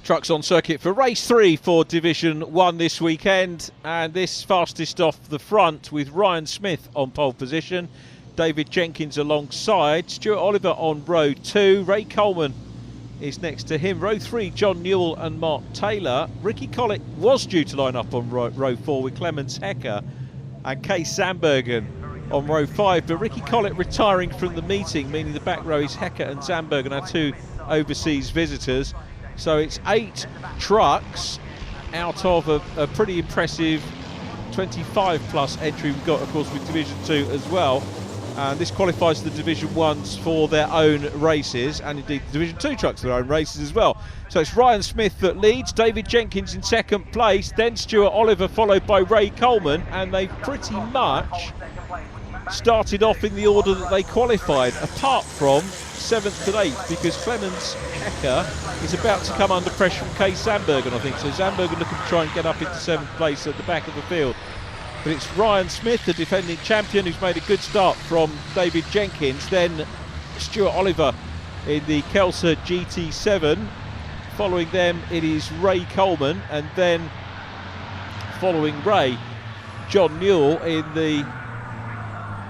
Trucks on circuit for race 3 for Division 1 this weekend, and this fastest off the front with Ryan Smith on pole position, David Jenkins alongside, Stuart Oliver on row 2, Ray Coleman is next to him, row 3 John Newell and Mark Taylor. Ricky Collett was due to line up on row 4 with Clemens Hecker and Kay Zandbergen on row 5, but Ricky Collett retiring from the meeting, meaning the back row is Hecker and Zandbergen, our two overseas visitors. So it's 8 trucks out of a pretty impressive 25 plus entry we've got, of course, with Division 2 as well. And this qualifies the Division 1s for their own races, and indeed the Division 2 trucks for their own races as well. So it's Ryan Smith that leads, David Jenkins in second place, then Stuart Oliver followed by Ray Coleman, and they've pretty much started off in the order that they qualified, apart from 7th to 8th, because Clemens Hecker is about to come under pressure from Kay Zandbergen, I think. So Zandbergen looking to try and get up into 7th place at the back of the field. But it's Ryan Smith, the defending champion, who's made a good start from David Jenkins. Then Stuart Oliver in the Kelsa GT7. Following them, it is Ray Coleman, and then following Ray, John Newell in the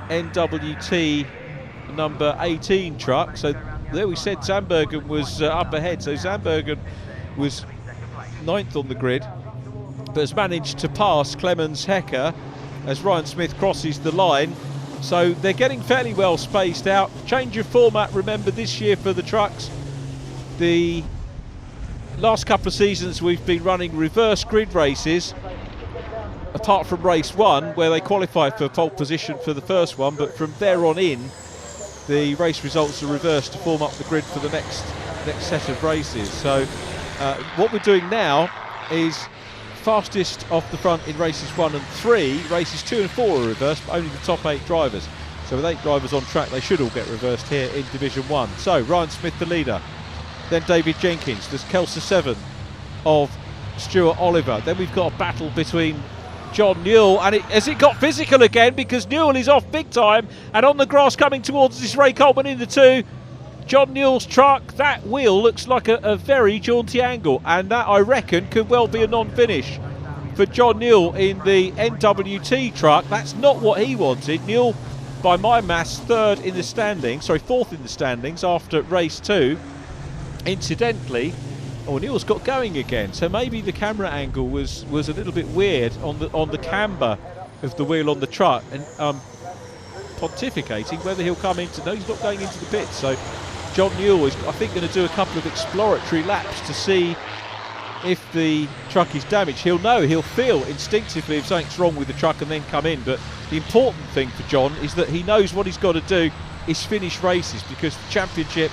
NWT number 18 truck. So there we said Zandbergen was up ahead, so Zandbergen was 9th on the grid, but has managed to pass Clemens Hecker as Ryan Smith crosses the line. So they're getting fairly well spaced out. Change of format, remember, this year for the trucks. The last couple of seasons we've been running reverse grid races, apart from race 1 where they qualify for pole position for the first one, but from there on in the race results are reversed to form up the grid for the next set of races. So what we're doing now is fastest off the front in races 1 and 3. Races 2 and 4 are reversed, but only the top 8 drivers. So with 8 drivers on track, they should all get reversed here in Division 1. So Ryan Smith the leader, then David Jenkins, there's Kelsa 7 of Stuart Oliver. Then we've got a battle between John Newell, and has it got physical again, because Newell is off big time, and on the grass coming towards this Ray Coleman in the 2. John Newell's truck, that wheel looks like a very jaunty angle, and that, I reckon, could well be a non-finish for John Newell in the NWT truck. That's not what he wanted. Newell, by my maths, 4th in the standings after race 2. Incidentally, Newell's got going again, so maybe the camera angle was a little bit weird on the camber of the wheel on the truck, and pontificating whether he'll come into. No, he's not going into the pits. So John Newell is, I think, going to do a couple of exploratory laps to see if the truck is damaged. He'll know, he'll feel instinctively if something's wrong with the truck and then come in. But the important thing for John is that he knows what he's got to do is finish races, because the championship,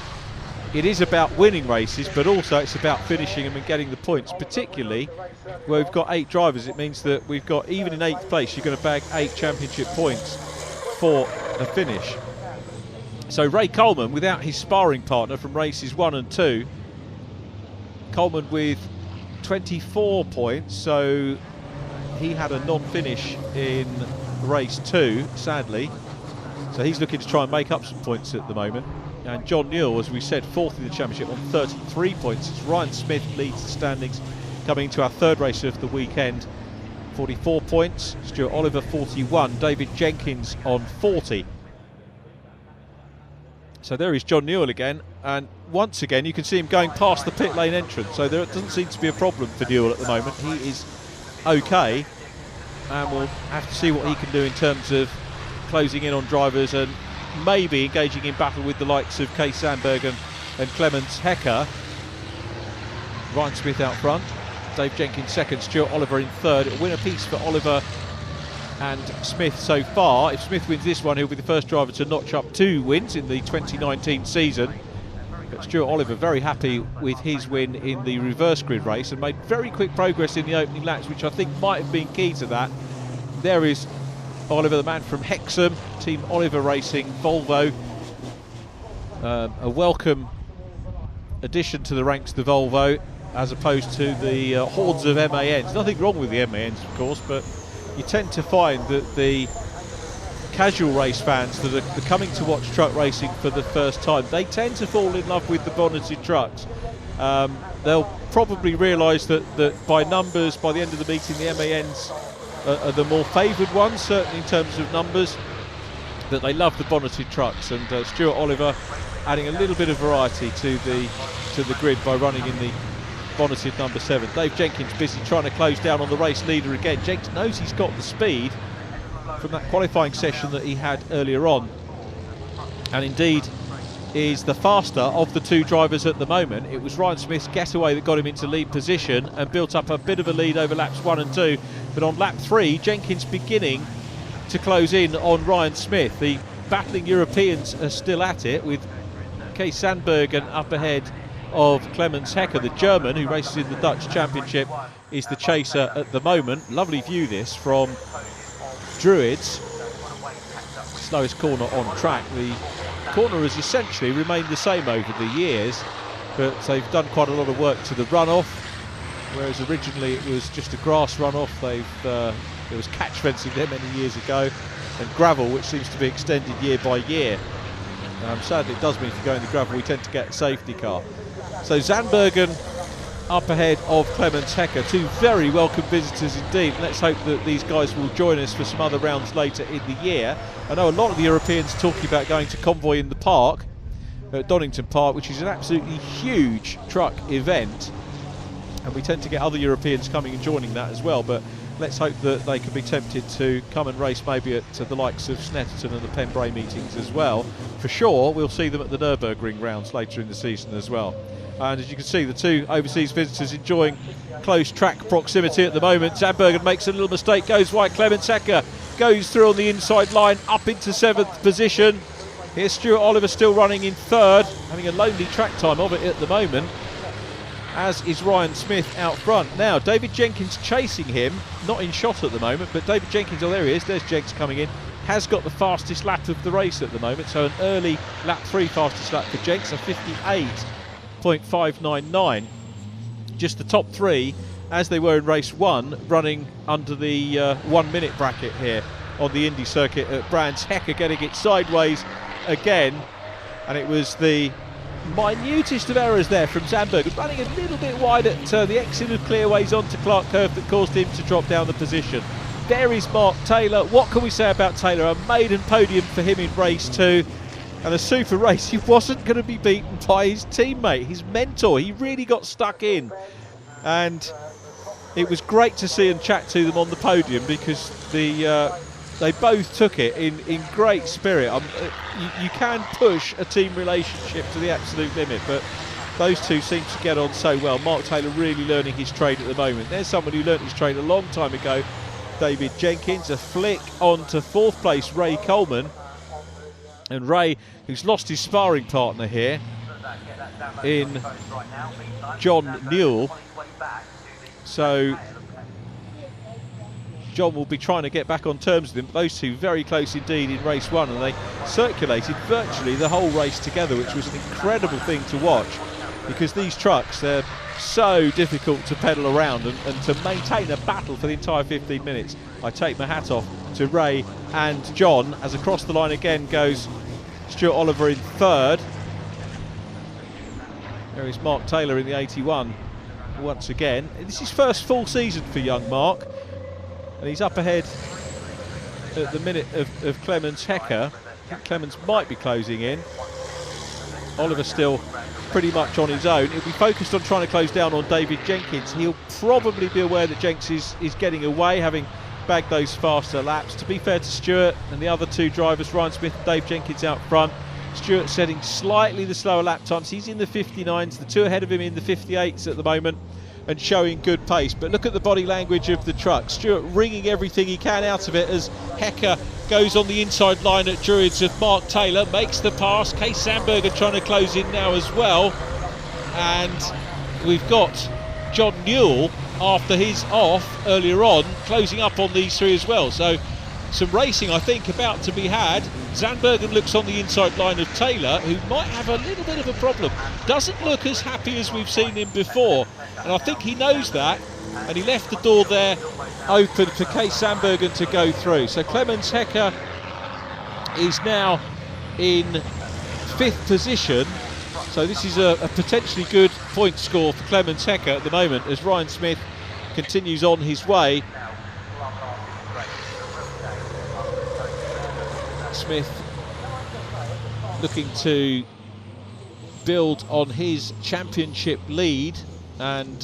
it is about winning races, but also it's about finishing them and getting the points, particularly where we've got 8 drivers. It means that we've got, even in 8th place, you're going to bag 8 championship points for a finish. So Ray Coleman, without his sparring partner from races 1 and 2, Coleman with 24 points, so he had a non-finish in race 2, sadly. So he's looking to try and make up some points at the moment. And John Newell, as we said, 4th in the championship on 33 points. It's Ryan Smith leads the standings coming into our 3rd race of the weekend. 44 points. Stuart Oliver 41. David Jenkins on 40. So there is John Newell again. And once again, you can see him going past the pit lane entrance. So there doesn't seem to be a problem for Newell at the moment. He is okay. And we'll have to see what he can do in terms of closing in on drivers and maybe engaging in battle with the likes of Kay Zandbergen and Clemens Hecker. Ryan Smith out front, Dave Jenkins 2nd, Stuart Oliver in 3rd. It'll win a piece for Oliver and Smith so far. If Smith wins this one, he'll be the first driver to notch up 2 wins in the 2019 season. But Stuart Oliver very happy with his win in the reverse grid race and made very quick progress in the opening laps, which I think might have been key to that. There is Oliver, the man from Hexham, Team Oliver Racing, Volvo. A welcome addition to the ranks, the Volvo, as opposed to the hordes of MANs. Nothing wrong with the MANs, of course, but you tend to find that the casual race fans that are coming to watch truck racing for the first time, they tend to fall in love with the bonneted trucks. They'll probably realise that by numbers, by the end of the meeting, the MANs are the more favoured ones, certainly in terms of numbers, that they love the bonneted trucks, and Stuart Oliver adding a little bit of variety to the grid by running in the bonneted number 7. Dave Jenkins busy trying to close down on the race leader again. Jenkins knows he's got the speed from that qualifying session that he had earlier on, and indeed is the faster of the two drivers at the moment. It was Ryan Smith's getaway that got him into lead position and built up a bit of a lead over laps 1 and 2, but on lap 3 Jenkins beginning to close in on Ryan Smith. The battling Europeans are still at it, with Kees Sandbergen up ahead of Clemens Hecker. The German, who races in the Dutch Championship, is the chaser at the moment. Lovely view this from Druids. Slowest corner on track. The corner has essentially remained the same over the years, but they've done quite a lot of work to the runoff, whereas originally it was just a grass runoff. There was catch fencing there many years ago, and gravel, which seems to be extended year by year. Sadly, it does mean if you go in the gravel, we tend to get a safety car. So Zandbergen up ahead of Clemens Hecker, two very welcome visitors indeed. Let's hope that these guys will join us for some other rounds later in the year. I know a lot of the Europeans talking about going to Convoy in the Park at Donington Park, which is an absolutely huge truck event, and we tend to get other Europeans coming and joining that as well, but let's hope that they can be tempted to come and race maybe at the likes of Snetterton and the Pembrey meetings as well. For sure, we'll see them at the Nürburgring rounds later in the season as well. And as you can see, the two overseas visitors enjoying close track proximity at the moment. Zandbergen makes a little mistake, goes wide. Clemens Hecker goes through on the inside line, up into 7th position. Here's Stuart Oliver still running in 3rd, having a lonely track time of it at the moment, as is Ryan Smith out front. Now, David Jenkins chasing him, not in shot at the moment, but David Jenkins, oh there he is, there's Jenks coming in, has got the fastest lap of the race at the moment, so an early lap 3 fastest lap for Jenks, a 58.599. Just the top 3, as they were in race 1, running under the 1 minute bracket here on the Indy circuit at Brands. Hecker getting it sideways again, and it was the minutest of errors there from Zandbergen, running a little bit wide at the exit of Clearways onto Clark Curve that caused him to drop down the position. There is Mark Taylor. What can we say about Taylor? A maiden podium for him in race 2, and a super race. He wasn't going to be beaten by his teammate, his mentor. He really got stuck in, and it was great to see and chat to them on the podium, because they both took it in great spirit. You can push a team relationship to the absolute limit, but those two seem to get on so well. Mark Taylor really learning his trade at the moment. There's someone who learnt his trade a long time ago, David Jenkins. A flick on to 4th place, Ray Coleman. And Ray, who's lost his sparring partner here in John Newell. So John will be trying to get back on terms with him. But those two very close indeed in race 1, and they circulated virtually the whole race together, which was an incredible thing to watch, because these trucks, they're so difficult to pedal around and to maintain a battle for the entire 15 minutes. I take my hat off to Ray and John, as across the line again goes Stuart Oliver in 3rd. There is Mark Taylor in the 81 once again. This is his first full season for young Mark, and he's up ahead at the minute of Clemens Hecker. I think Clemens might be closing in. Oliver still pretty much on his own. He'll be focused on trying to close down on David Jenkins. He'll probably be aware that Jenks is getting away, having bagged those faster laps. To be fair to Stuart and the other two drivers, Ryan Smith and Dave Jenkins out front, Stuart setting slightly the slower lap times. He's in the 59s, the two ahead of him in the 58s at the moment, and showing good pace. But look at the body language of the truck. Stuart wringing everything he can out of it as Hecker goes on the inside line at Druids with Mark Taylor, makes the pass. Kees Sandbergen trying to close in now as well. And we've got John Newell, after his off earlier on, closing up on these three as well. So some racing, I think, about to be had. Zandbergen looks on the inside line of Taylor, who might have a little bit of a problem. Doesn't look as happy as we've seen him before, and I think he knows that, and he left the door there open for Kees Sandbergen to go through. So Clemens Hecker is now in 5th position, so this is a potentially good point score for Clemens Hecker at the moment as Ryan Smith continues on his way. Smith looking to build on his championship lead, and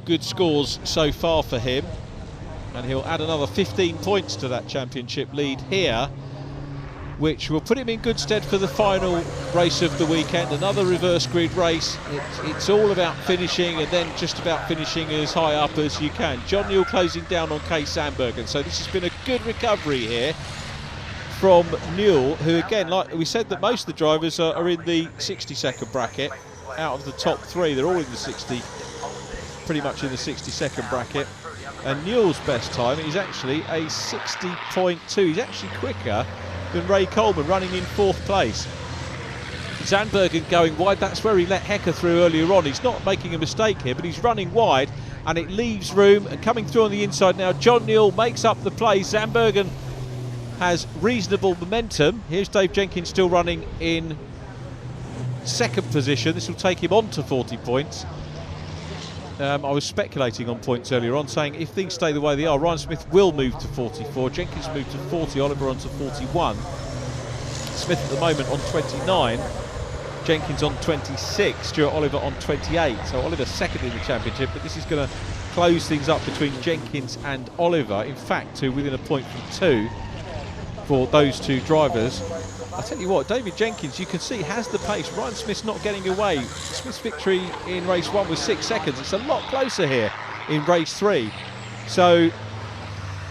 good scores so far for him, and he'll add another 15 points to that championship lead here, which will put him in good stead for the final race of the weekend. Another reverse grid race. It's all about finishing, and then just about finishing as high up as you can. John Newell closing down on Kay Sandbergen, so this has been a good recovery here from Newell, who again, like we said, that most of the drivers are in the 60-second bracket. Out of the top three, they're all in the 60, pretty much in the 60-second bracket. And Newell's best time is actually a 60.2. He's actually quicker than Ray Coleman, running in 4th place. Sandbergen going wide, that's where he let Hecker through earlier on. He's not making a mistake here, but he's running wide, and it leaves room, and coming through on the inside now, John Newell makes up the place. Sandbergen has reasonable momentum. Here's Dave Jenkins still running in 2nd position. This will take him on to 40 points. I was speculating on points earlier on, saying if things stay the way they are, Ryan Smith will move to 44, Jenkins moved to 40, Oliver on to 41. Smith at the moment on 29, Jenkins on 26, Stuart Oliver on 28. So Oliver second in the championship, but this is going to close things up between Jenkins and Oliver. In fact, to within a point from 2 for those two drivers. I tell you what, David Jenkins, you can see, has the pace. Ryan Smith's not getting away. Smith's victory in race 1 was 6 seconds. It's a lot closer here in race 3. So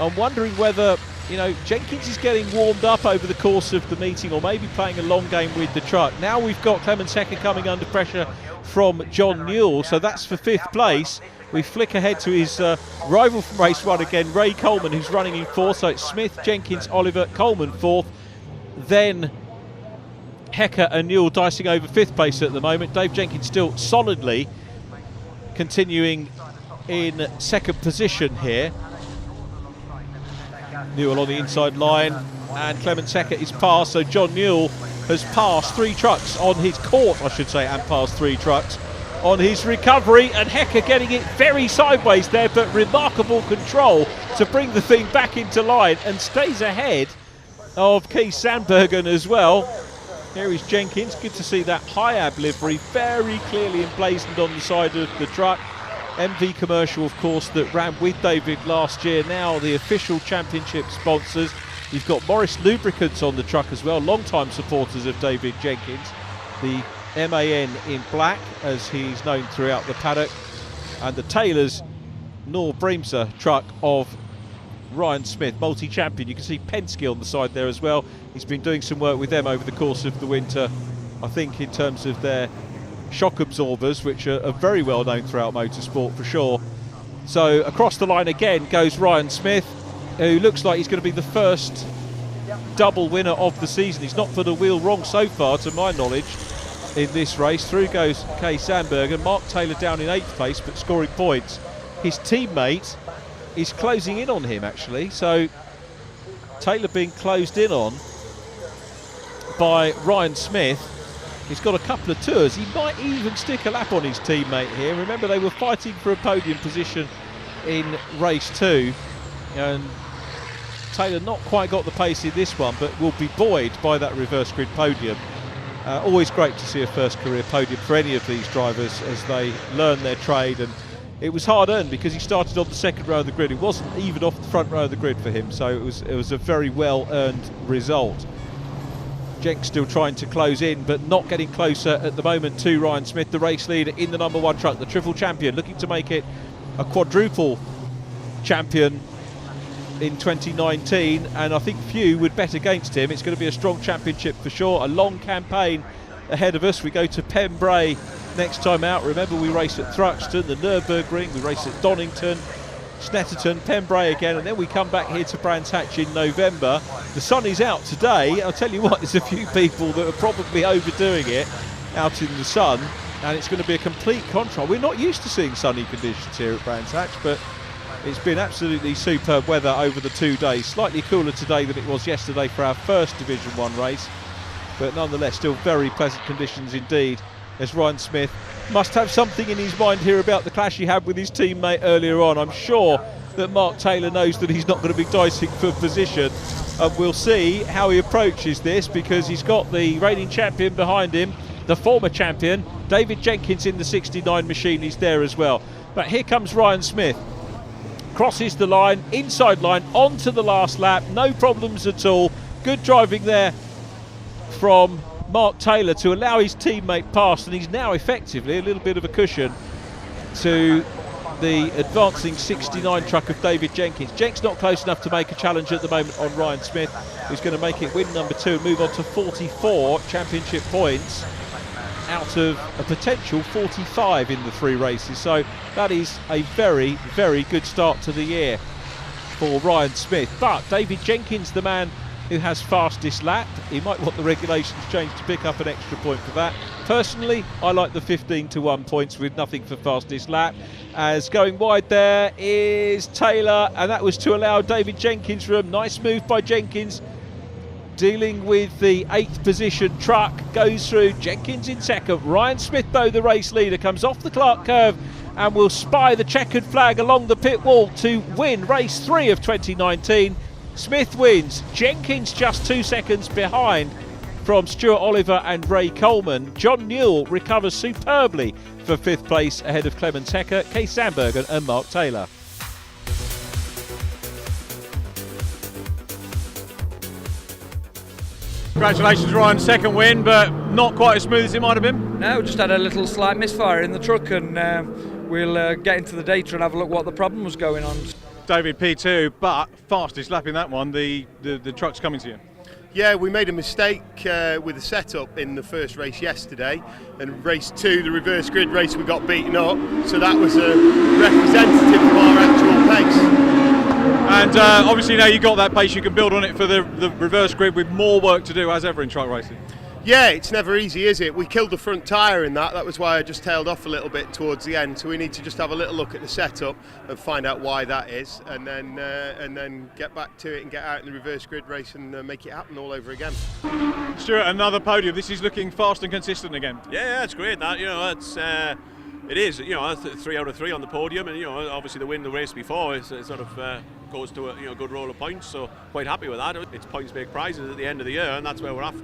I'm wondering whether, you know, Jenkins is getting warmed up over the course of the meeting, or maybe playing a long game with the truck. Now we've got Clemens Hecker coming under pressure from John Newell, so that's for 5th place. We flick ahead to his rival from race 1 again, Ray Coleman, who's running in 4th. So it's Smith, Jenkins, Oliver, Coleman 4th. Then Hecker and Newell dicing over 5th place at the moment. Dave Jenkins still solidly continuing in 2nd position here. Newell on the inside line, and Clemens Hecker is passed. So John Newell has passed 3 trucks on his court, I should say, and passed 3 trucks on his recovery, and Hecker getting it very sideways there, but remarkable control to bring the thing back into line, and stays ahead of Kay Sandbergen as well. Here is Jenkins. Good to see that Hiab livery very clearly emblazoned on the side of the truck. MV Commercial, of course, that ran with David last year, now the official championship sponsors. You've got Morris Lubricants on the truck as well, long-time supporters of David Jenkins. The MAN in black, as he's known throughout the paddock. And the Taylor's Nor Breemser truck of Ryan Smith, multi-champion. You can see Penske on the side there as well. He's been doing some work with them over the course of the winter, I think, in terms of their shock absorbers, which are very well known throughout motorsport for sure. So across the line again goes Ryan Smith, who looks like he's going to be the first double winner of the season. He's not put a wheel wrong so far, to my knowledge, in this race. Through goes Kay Sandbergen. Mark Taylor down in 8th place, but scoring points. His teammate is closing in on him, actually. So Taylor being closed in on by Ryan Smith. He's got a couple of tours. He might even stick a lap on his teammate here. Remember, they were fighting for a podium position in race 2, and Taylor not quite got the pace in this one, but will be buoyed by that reverse grid podium. Always great to see a first career podium for any of these drivers as they learn their trade, and it was hard earned because he started on the 2nd row of the grid. It wasn't even off the front row of the grid for him, so it was a very well earned result. Jenks still trying to close in, but not getting closer at the moment to Ryan Smith, the race leader in the number 1 truck, the triple champion, looking to make it a quadruple champion in 2019, and I think few would bet against him. It's going to be a strong championship for sure. A long campaign ahead of us. We go to Pembrey next time out. Remember, we race at Thruxton, the Nürburgring, we race at Donington, Snetterton, Pembrey again, and then we come back here to Brands Hatch in November. The sun is out today. I'll tell you what, there's a few people that are probably overdoing it out in the sun, and it's going to be a complete contrast. We're not used to seeing sunny conditions here at Brands Hatch, but it's been absolutely superb weather over the 2 days. Slightly cooler today than it was yesterday for our first Division 1 race, but nonetheless still very pleasant conditions indeed as Ryan Smith must have something in his mind here about the clash he had with his teammate earlier on. I'm sure that Mark Taylor knows that he's not going to be dicing for position, and we'll see how he approaches this, because he's got the reigning champion behind him, the former champion David Jenkins in the 69 machine. He's there as well. But here comes Ryan Smith, crosses the line, inside line, onto the last lap, no problems at all. Good driving there from Mark Taylor to allow his teammate past, and he's now effectively a little bit of a cushion to the advancing 69 truck of David Jenkins. Jenk's not close enough to make a challenge at the moment on Ryan Smith, who's going to make it win number 2 and move on to 44 championship points out of a potential 45 in the 3 races. So that is a very, very good start to the year for Ryan Smith. But David Jenkins, the man who has fastest lap, he might want the regulations changed to pick up an extra point for that. Personally, I like the 15-1 points with nothing for fastest lap. As going wide there is Taylor, and that was to allow David Jenkins room. Nice move by Jenkins, dealing with the 8th position truck, goes through. Jenkins in second. Ryan Smith, though, the race leader, comes off the Clark curve and will spy the checkered flag along the pit wall to win race 3 of 2019. Smith wins. Jenkins just 2 seconds behind from Stuart Oliver and Ray Coleman. John Newell recovers superbly for 5th place ahead of Clemens Hecker, Keith Sandbergen and Mark Taylor. Congratulations, Ryan, 2nd win, but not quite as smooth as it might have been. No, just had a little slight misfire in the truck, and we'll get into the data and have a look what the problem was going on. David, P2, but fastest lap in that one. The truck's coming to you. Yeah, we made a mistake with the setup in the first race yesterday, and race 2, the reverse grid race, we got beaten up, so that was a representative of our actual pace. And obviously now you've got that pace, you can build on it for the reverse grid with more work to do, as ever in truck racing. Yeah, it's never easy, is it? We killed the front tyre in that. That was why I just tailed off a little bit towards the end. So we need to just have a little look at the setup and find out why that is, and then get back to it and get out in the reverse grid race and make it happen all over again. Stuart, another podium. This is looking fast and consistent again. Yeah, it's great. That it is. 3 out of 3 on the podium, and obviously the win the race before it sort of goes to a good roll of points. So quite happy with that. It's points make prizes at the end of the year, and that's where we're at.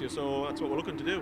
So that's what we're looking to do.